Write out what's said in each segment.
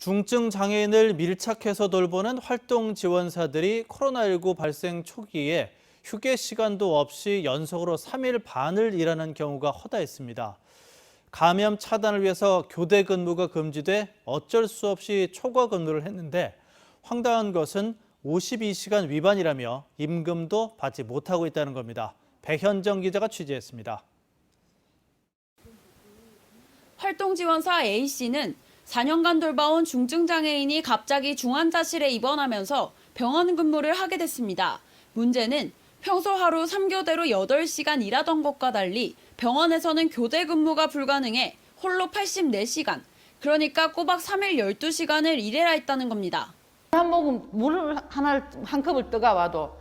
중증 장애인을 밀착해서 돌보는 활동 지원사들이 코로나19 발생 초기에 휴게 시간도 없이 연속으로 3일 반을 일하는 경우가 허다했습니다. 감염 차단을 위해서 교대 근무가 금지돼 어쩔 수 없이 초과 근무를 했는데 황당한 것은 52시간 위반이라며 임금도 받지 못하고 있다는 겁니다. 배현정 기자가 취재했습니다. 활동지원사 A씨는 4년간 돌봐온 중증장애인이 갑자기 중환자실에 입원하면서 병원 근무를 하게 됐습니다. 문제는 평소 하루 3교대로 8시간 일하던 것과 달리 병원에서는 교대 근무가 불가능해 홀로 84시간, 그러니까 꼬박 3일 12시간을 일해야 했다는 겁니다. 한 모금 물을 한 컵을 떠가 와도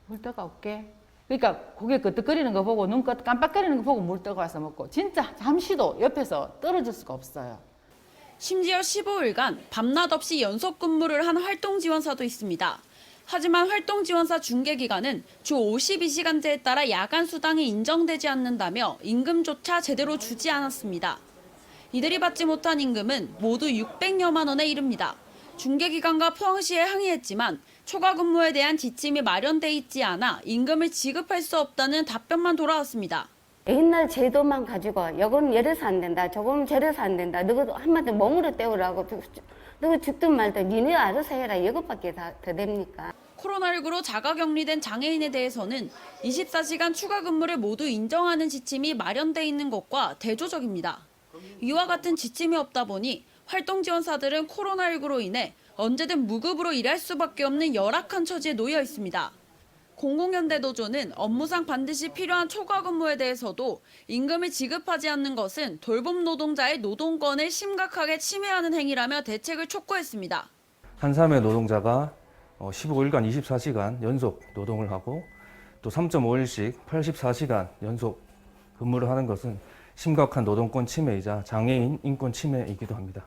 물 떠가 올게. 그러니까 고개 끄덕거리는 거 보고 눈 깜빡거리는 거 보고 물 떠가 와서 먹고 진짜 잠시도 옆에서 떨어질 수가 없어요. 심지어 15일간 밤낮 없이 연속 근무를 한 활동지원사도 있습니다. 하지만 활동지원사 중개기간은 주 52시간제에 따라 야간 수당이 인정되지 않는다며 임금조차 제대로 주지 않았습니다. 이들이 받지 못한 임금은 모두 600여만 원에 이릅니다. 중개기관과 포항시에 항의했지만 초과 근무에 대한 지침이 마련돼 있지 않아 임금을 지급할 수 없다는 답변만 돌아왔습니다. 옛날 제도만 가지고 이건 이래서 안 된다, 저건 저래서 안 된다, 너도 한마디 몸으로 때우라고, 너 죽든 말든 니네 알아서 해라, 이것밖에 더 됩니까? 코로나19로 자가격리된 장애인에 대해서는 24시간 추가 근무를 모두 인정하는 지침이 마련돼 있는 것과 대조적입니다. 이와 같은 지침이 없다 보니 활동지원사들은 코로나19로 인해 언제든 무급으로 일할 수밖에 없는 열악한 처지에 놓여 있습니다. 공공연대노조는 업무상 반드시 필요한 초과 근무에 대해서도 임금을 지급하지 않는 것은 돌봄 노동자의 노동권을 심각하게 침해하는 행위라며 대책을 촉구했습니다. 한 사람의 노동자가 15일간 24시간 연속 노동을 하고 또 3.5일씩 84시간 연속 근무를 하는 것은 심각한 노동권 침해이자 장애인 인권 침해이기도 합니다.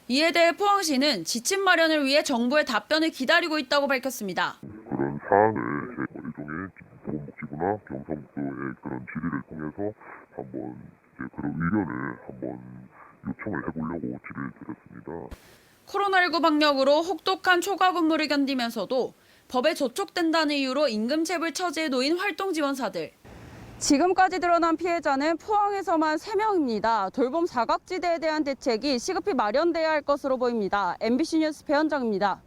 이에 대해 포항시는 지침 마련을 위해 정부의 답변을 기다리고 있다고 밝혔습니다. 그런 사항을 일종의 보건복지부나 경상북도의 그런 질의를 통해서 한번 그런 의견을 한번 요청을 해보려고 질의를 드렸습니다. 코로나19 방역으로 혹독한 초과 근무를 견디면서도 법에 저촉된다는 이유로 임금체불 처지에 놓인 활동지원사들. 지금까지 드러난 피해자는 포항에서만 3명입니다. 돌봄 사각지대에 대한 대책이 시급히 마련돼야 할 것으로 보입니다. MBC 뉴스 배현정입니다.